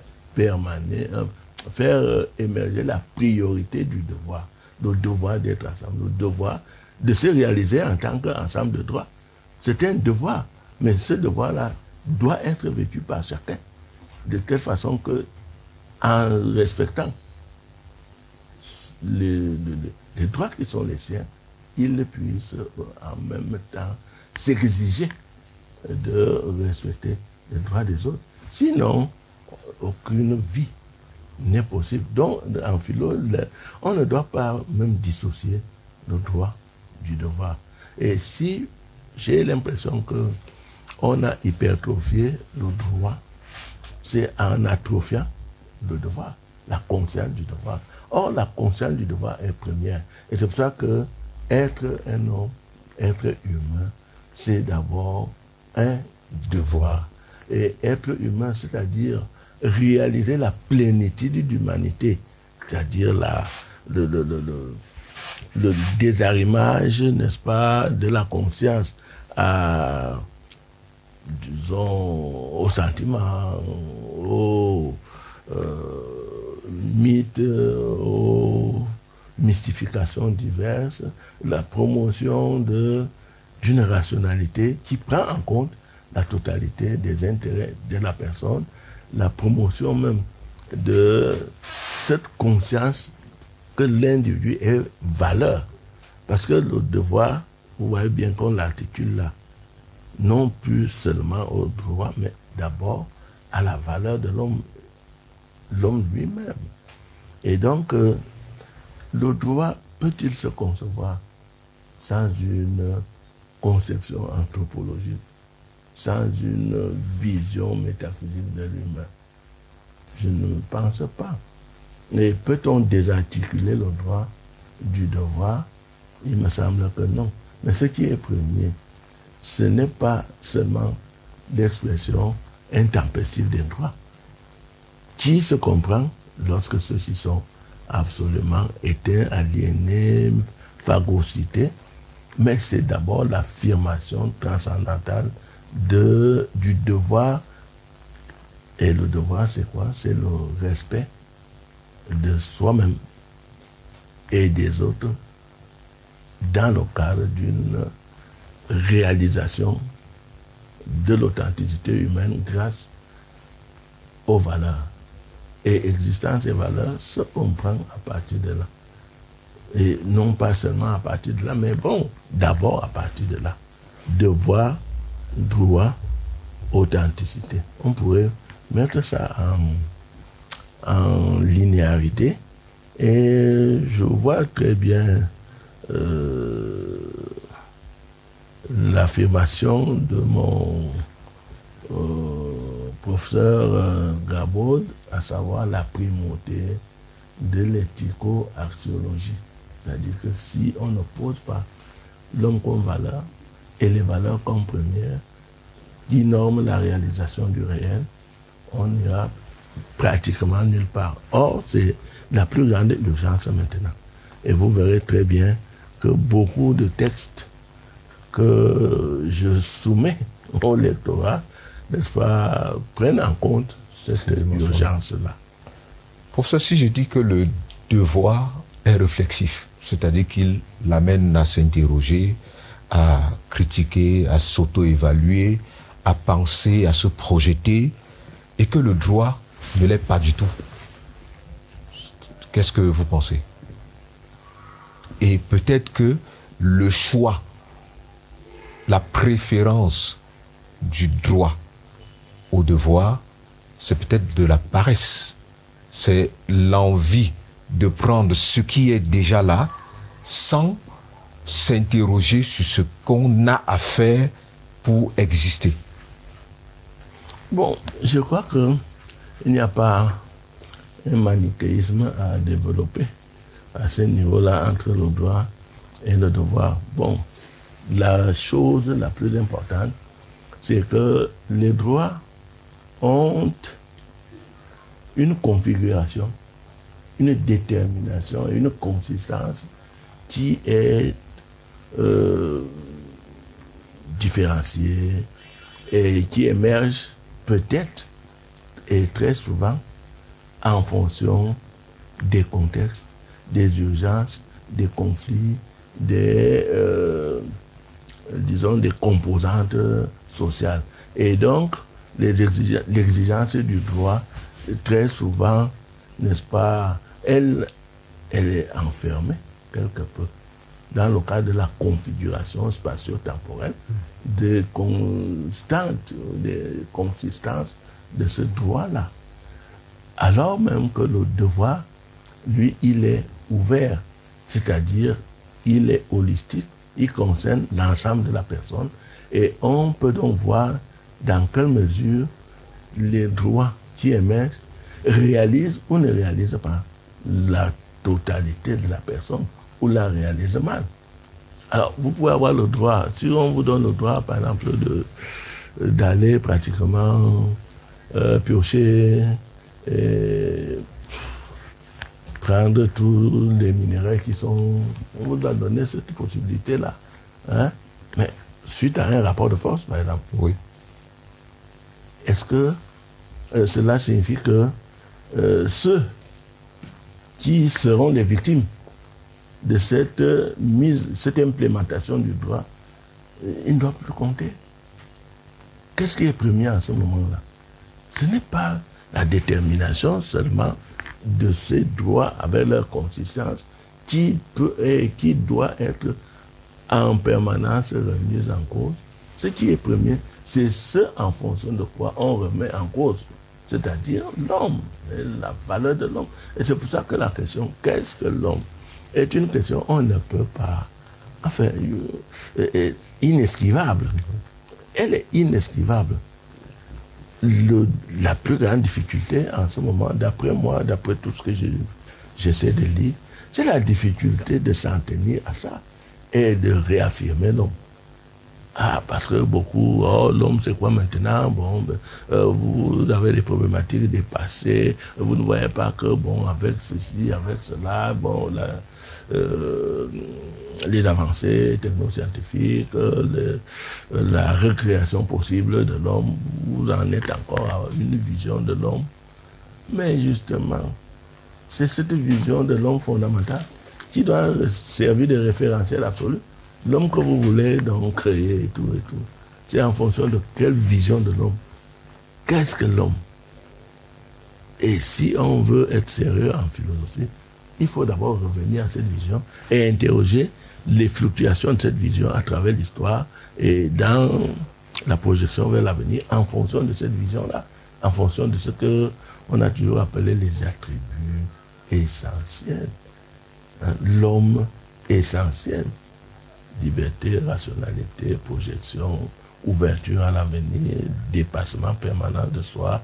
[SPEAKER 2] émerger la priorité du devoir, le devoir d'être ensemble, le devoir de se réaliser en tant qu'ensemble de droits. C'est un devoir, mais ce devoir-là doit être vécu par chacun, de telle façon que, en respectant les droits qui sont les siens, il puisse en même temps s'exiger de respecter les droits des autres. Sinon, aucune vie n'est possible. Donc, en philo, on ne doit pas même dissocier le droit du devoir. Et si j'ai l'impression que on a hypertrophié le droit, c'est en atrophiant le devoir, la conscience du devoir. Or, la conscience du devoir est première. Et c'est pour ça que être un homme, être humain, c'est d'abord un devoir. Et être humain, c'est-à-dire réaliser la plénitude d'humanité, c'est-à-dire le désarrimage, n'est-ce pas, de la conscience aux sentiments, aux mythes, aux mystifications diverses, la promotion d'une rationalité qui prend en compte la totalité des intérêts de la personne, la promotion même de cette conscience que l'individu est valeur. Parce que le devoir, vous voyez bien qu'on l'articule là, non plus seulement au droit, mais d'abord à la valeur de l'homme lui-même. Et donc, le droit peut-il se concevoir sans une conception anthropologique, sans une vision métaphysique de l'humain? Je ne pense pas. Et peut-on désarticuler le droit du devoir? Il me semble que non. Mais ce qui est premier, ce n'est pas seulement l'expression intempestive des droits, qui se comprend lorsque ceux-ci sont absolument éteints, aliénés, phagocytés, mais c'est d'abord l'affirmation transcendantale du devoir. Et le devoir, c'est quoi? C'est le respect de soi-même et des autres dans le cadre d'une réalisation de l'authenticité humaine grâce aux valeurs. Et existence et valeurs se comprend à partir de là. Et non pas seulement à partir de là, mais bon, d'abord à partir de là. Devoir, droit, authenticité. On pourrait mettre ça en linéarité. Et je vois très bien l'affirmation de mon professeur Gabaud, à savoir la primauté de l'éthico-axiologie. C'est-à-dire que si on ne pose pas l'homme comme valeur et les valeurs comme première, qui norment la réalisation du réel, on n'ira pratiquement nulle part. Or, c'est la plus grande urgence maintenant. Et vous verrez très bien que beaucoup de textes que je soumets au lectorat, n'est-ce pas, prennent en compte cette urgence-là.
[SPEAKER 1] Pour ceci, je dis que le devoir est réflexif, c'est-à-dire qu'il l'amène à s'interroger, à critiquer, à s'auto-évaluer, à penser, à se projeter, et que le droit ne l'est pas du tout. Qu'est-ce que vous pensez? Et peut-être que le choix, la préférence du droit au devoir, c'est peut-être de la paresse. C'est l'envie de prendre ce qui est déjà là sans s'interroger sur ce qu'on a à faire pour exister.
[SPEAKER 2] Bon, je crois qu'il n'y a pas un manichéisme à développer à ce niveau-là entre le droit et le devoir. Bon, la chose la plus importante, c'est que les droits ont une configuration, une détermination, une consistance qui est différenciée et qui émerge peut-être et très souvent en fonction des contextes, des urgences, des conflits, disons des composantes sociales. Et donc, l'exigence du droit, très souvent, n'est-ce pas, elle est enfermée quelque peu dans le cadre de la configuration spatio-temporelle, des constantes, des consistances de ce droit-là. Alors même que le devoir, lui, il est ouvert, c'est-à-dire il est holistique, il concerne l'ensemble de la personne et on peut donc voir dans quelle mesure les droits qui émergent réalisent ou ne réalisent pas la totalité de la personne ou la réalisent mal. Alors, vous pouvez avoir le droit, si on vous donne le droit, par exemple, d'aller pratiquement piocher et prendre tous les minéraux qui sont... On vous a donné cette possibilité-là. Hein? Mais suite à un rapport de force, par exemple.
[SPEAKER 1] Oui.
[SPEAKER 2] Est-ce que cela signifie que ceux qui seront les victimes de cette implémentation du droit, ils ne doivent plus compter? Qu'est-ce qui est premier à ce moment-là? Ce n'est pas la détermination seulement de ces droits avec leur consistance qui peut et qui doit être en permanence remise en cause. Ce qui est premier, c'est ce en fonction de quoi on remet en cause, c'est-à-dire l'homme, la valeur de l'homme. Et c'est pour ça que la question « qu'est-ce que l'homme ?» est une question on ne peut pas, enfin, inesquivable. Elle est inesquivable. La plus grande difficulté en ce moment, d'après moi, d'après tout ce que j'essaie de lire, c'est la difficulté de s'en tenir à ça et de réaffirmer l'homme. Ah, parce que beaucoup, oh, l'homme c'est quoi maintenant? Bon, vous avez des problématiques dépassées, vous ne voyez pas que, bon, avec ceci, avec cela, bon, les avancées technoscientifiques, la recréation possible de l'homme, vous en êtes encore à une vision de l'homme. Mais justement, c'est cette vision de l'homme fondamental qui doit servir de référentiel absolu. L'homme que vous voulez donc créer et tout. C'est en fonction de quelle vision de l'homme. Qu'est-ce que l'homme? Et si on veut être sérieux en philosophie, il faut d'abord revenir à cette vision et interroger les fluctuations de cette vision à travers l'histoire et dans la projection vers l'avenir en fonction de cette vision-là, en fonction de ce qu'on a toujours appelé les attributs essentiels. L'homme essentiel. Liberté, rationalité, projection, ouverture à l'avenir, dépassement permanent de soi.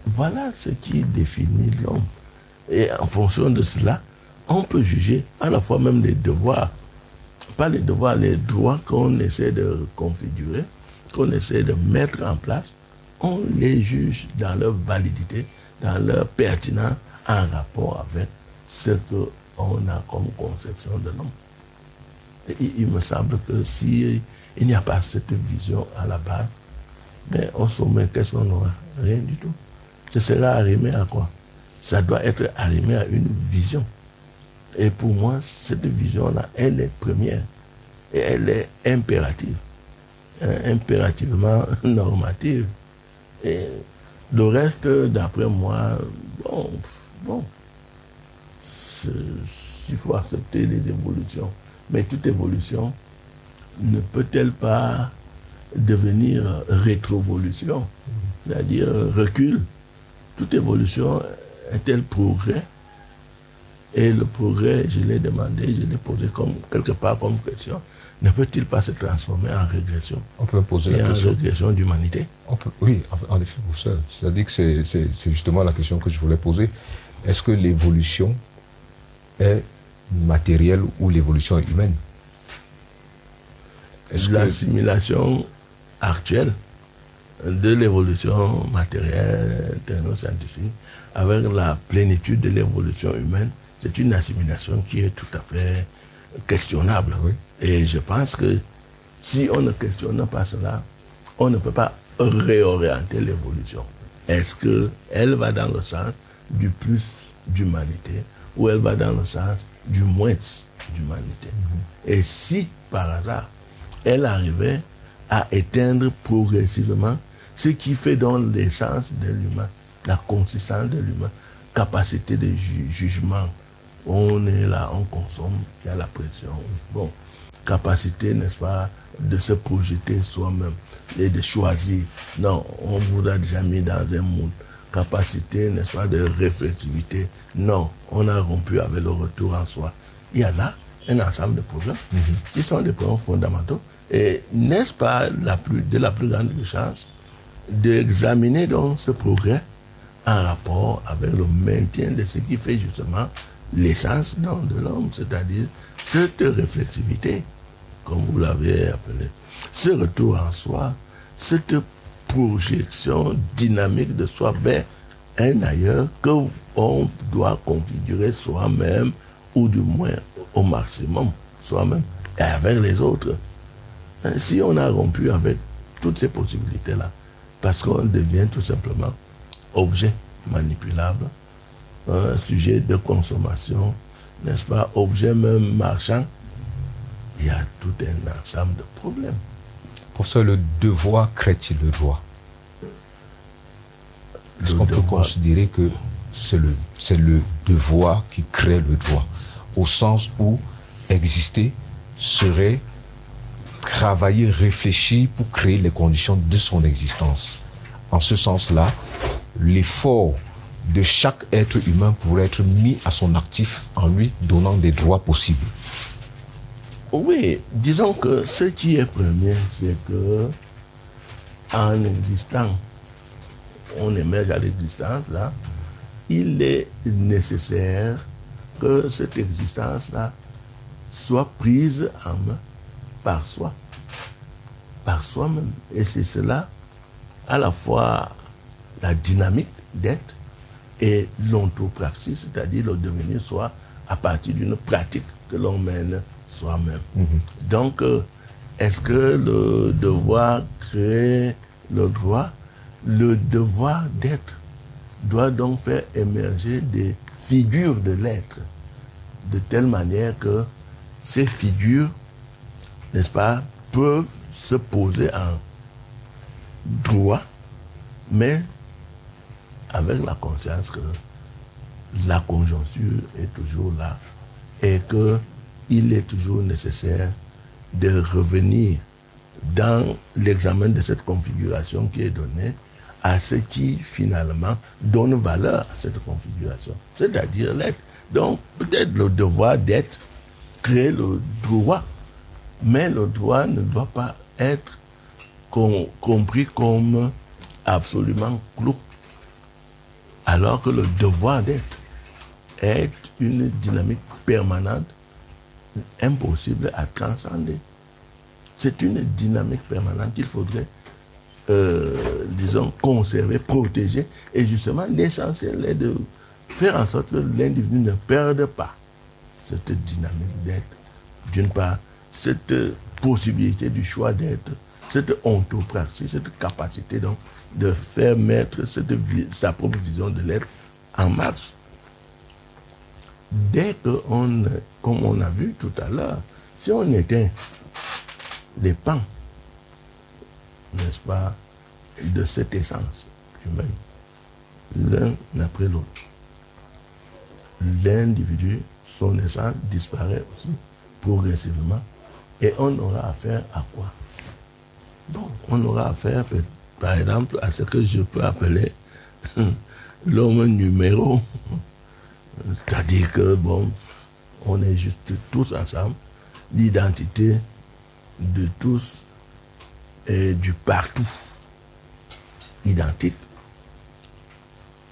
[SPEAKER 2] Voilà ce qui définit l'homme. Et en fonction de cela, on peut juger à la fois même les devoirs. Pas les devoirs, les droits qu'on essaie de configurer, qu'on essaie de mettre en place. On les juge dans leur validité, dans leur pertinence, en rapport avec ce qu'on a comme conception de l'homme. Il me semble que si il n'y a pas cette vision à la base, mais au sommet, qu'est-ce qu'on aura? Rien du tout. Ce sera arrimé à quoi? Ça doit être arrimé à une vision. Et pour moi, cette vision-là, elle est première. Et elle est impérative. Impérativement normative. Et le reste, d'après moi, bon. Il faut accepter les évolutions. Mais toute évolution ne peut-elle pas devenir rétrovolution, c'est-à-dire recul? Toute évolution est-elle progrès? Et le progrès, je l'ai demandé, je l'ai posé quelque part comme question, ne peut-il pas se transformer en régression?
[SPEAKER 1] On peut poser la question.
[SPEAKER 2] En régression d'humanité?
[SPEAKER 1] Oui, en effet, pour ça. C'est-à-dire que c'est justement la question que je voulais poser. Est-ce que l'évolution est matérielle ou l'évolution est humaine?
[SPEAKER 2] L'assimilation actuelle de l'évolution matérielle, technoscientifique, avec la plénitude de l'évolution humaine, c'est une assimilation qui est tout à fait questionnable.
[SPEAKER 1] Oui.
[SPEAKER 2] Et je pense que si on ne questionne pas cela, on ne peut pas réorienter l'évolution. Est-ce qu'elle va dans le sens du plus d'humanité ou elle va dans le sens du moins d'humanité? Et si, par hasard, elle arrivait à éteindre progressivement ce qui fait donc l'essence de l'humain, la consistance de l'humain, capacité de jugement. On est là, on consomme, il y a la pression. Bon, capacité, n'est-ce pas, de se projeter soi-même et de choisir. Non, on vous a déjà mis dans un monde. Capacité, n'est-ce pas, de réflexivité. Non, on a rompu avec le retour en soi. Il y a là un ensemble de problèmes qui sont des problèmes fondamentaux. Et n'est-ce pas de la plus grande chance d'examiner donc ce progrès en rapport avec le maintien de ce qui fait justement l'essence de l'homme, c'est-à-dire cette réflexivité, comme vous l'avez appelé, ce retour en soi, cette projection dynamique de soi vers un ailleurs que on doit configurer soi-même, ou du moins au maximum soi-même et avec les autres. Si on a rompu avec toutes ces possibilités-là, parce qu'on devient tout simplement objet manipulable, un sujet de consommation, n'est-ce pas, objet même marchand, il y a tout un ensemble de problèmes.
[SPEAKER 1] Professeur, le devoir crée-t-il le droit? Est-ce qu'on peut considérer que c'est le devoir qui crée le droit, au sens où exister serait travailler, réfléchir pour créer les conditions de son existence? En ce sens-là, l'effort de chaque être humain pourrait être mis à son actif en lui donnant des droits possibles.
[SPEAKER 2] Oui, disons que ce qui est premier, c'est que en existant, on émerge à l'existence là, il est nécessaire que cette existence là soit prise en main par soi. par soi-même. Et c'est cela, à la fois la dynamique d'être et l'ontopraxie, c'est-à-dire le devenir soi à partir d'une pratique que l'on mène soi-même. Donc, est-ce que le devoir crée le droit? Le devoir d'être doit donc faire émerger des figures de l'être, de telle manière que ces figures, n'est-ce pas, peuvent se poser en droit, mais avec la conscience que la conjoncture est toujours là et qu'il est toujours nécessaire de revenir dans l'examen de cette configuration qui est donnée à ce qui finalement donne valeur à cette configuration, c'est-à-dire l'être. Donc peut-être le devoir d'être crée le droit, mais le droit ne doit pas être compris comme absolument clos, alors que le devoir d'être est une dynamique permanente, impossible à transcender. C'est une dynamique permanente qu'il faudrait, disons, conserver, protéger. Et justement, l'essentiel est de faire en sorte que l'individu ne perde pas cette dynamique d'être. D'une part, cette possibilité du choix d'être, cette ontopraxie, cette capacité donc de faire mettre sa propre vision de l'être en marche. Dès qu'on, comme on a vu tout à l'heure, si on éteint les pans, n'est-ce pas, de cette essence humaine, l'un après l'autre, l'individu, son essence disparaît aussi progressivement. Et on aura affaire à quoi? Bon, on aura affaire, par exemple, à ce que je peux appeler l'homme numéro. C'est-à-dire que, bon, on est juste tous ensemble, l'identité de tous et du partout identique.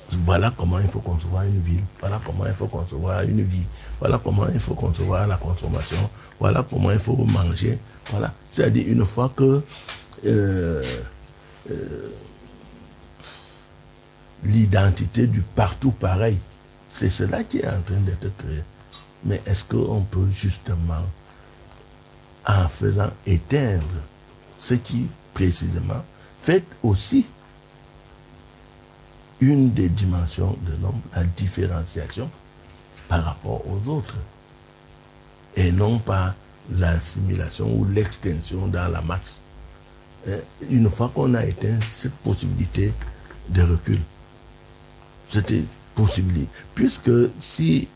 [SPEAKER 2] Voilà comment il faut concevoir une ville, voilà comment il faut concevoir une vie, voilà comment il faut concevoir la consommation, voilà comment il faut manger, voilà. C'est-à-dire une fois que l'identité du partout pareil, c'est cela qui est en train d'être créé. Mais est-ce qu'on peut justement, en faisant éteindre ce qui précisément fait aussi une des dimensions de l'homme, la différenciation par rapport aux autres, et non pas l'assimilation ou l'extension dans la masse. Une fois qu'on a éteint cette possibilité de recul, c'était possible, puisque si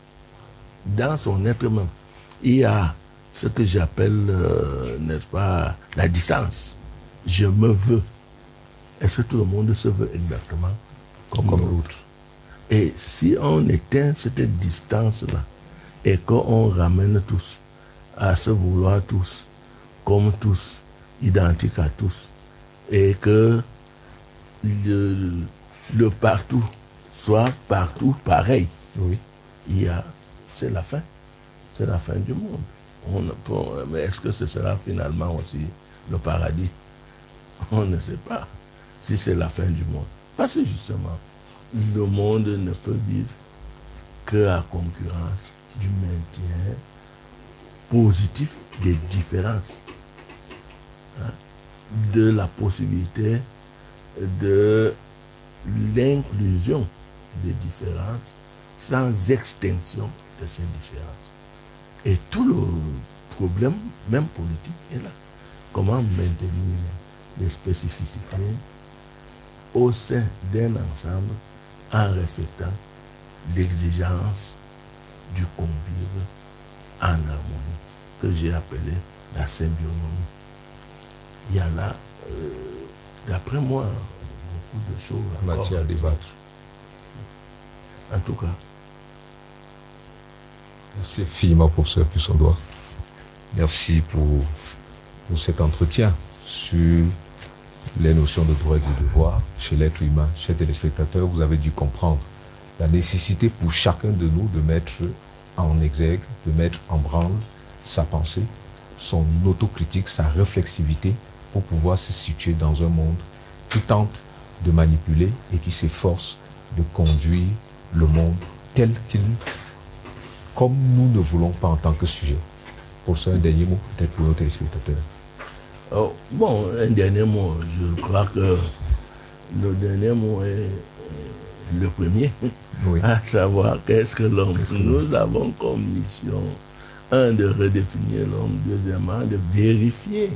[SPEAKER 2] dans son être même, il y a ce que j'appelle, n'est-ce pas, la distance, je me veux, est-ce que tout le monde se veut exactement comme l'autre? Et si on éteint cette distance-là et qu'on ramène tous à se vouloir tous, comme tous, identiques à tous, et que le partout soit partout pareil, oui, c'est la fin. C'est la fin du monde. Mais est-ce que ce sera finalement aussi le paradis? On ne sait pas si c'est la fin du monde. Parce que justement, le monde ne peut vivre qu'à concurrence du maintien positif des différences, de la possibilité de l'inclusion des différences sans extinction de ces différences. Et tout le problème, même politique, est là. Comment maintenir les spécificités au sein d'un ensemble en respectant l'exigence du convive en harmonie, que j'ai appelé la symbionomie. Il y a là, d'après moi, beaucoup de choses
[SPEAKER 1] en matière à débattre.
[SPEAKER 2] En tout cas.
[SPEAKER 1] Merci infiniment, professeur Puissondois. Merci pour cet entretien sur les notions de droit et de devoir chez l'être humain. Chers téléspectateurs, vous avez dû comprendre la nécessité pour chacun de nous de mettre en exergue, de mettre en branle sa pensée, son autocritique, sa réflexivité pour pouvoir se situer dans un monde qui tente de manipuler et qui s'efforce de conduire le monde tel qu'il, comme nous ne voulons pas en tant que sujet. Pour ça, un dernier mot peut-être pour nos téléspectateurs.
[SPEAKER 2] Oh, bon, un dernier mot. Je crois que le dernier mot est le premier,
[SPEAKER 1] Oui.
[SPEAKER 2] à savoir qu'est-ce que l'homme. Nous avons comme mission, un, de redéfinir l'homme, deuxièmement, de vérifier,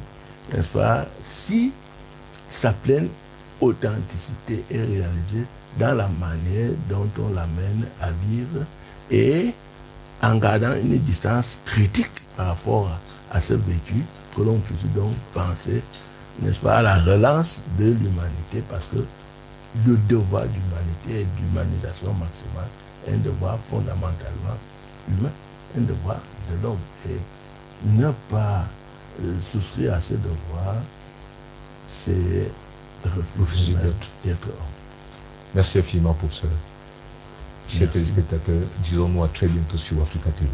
[SPEAKER 2] n'est-ce pas, si sa pleine authenticité est réalisée dans la manière dont on l'amène à vivre et en gardant une distance critique par rapport à ce vécu, que l'on puisse donc penser, n'est-ce pas, à la relance de l'humanité, parce que le devoir d'humanité et d'humanisation maximale est un devoir fondamentalement humain, un devoir de l'homme. Et ne pas souscrire à ce devoir, c'est refuser d'être homme.
[SPEAKER 1] Merci infiniment pour ça. Chers téléspectateurs, disons-nous à très bientôt sur Africa TV.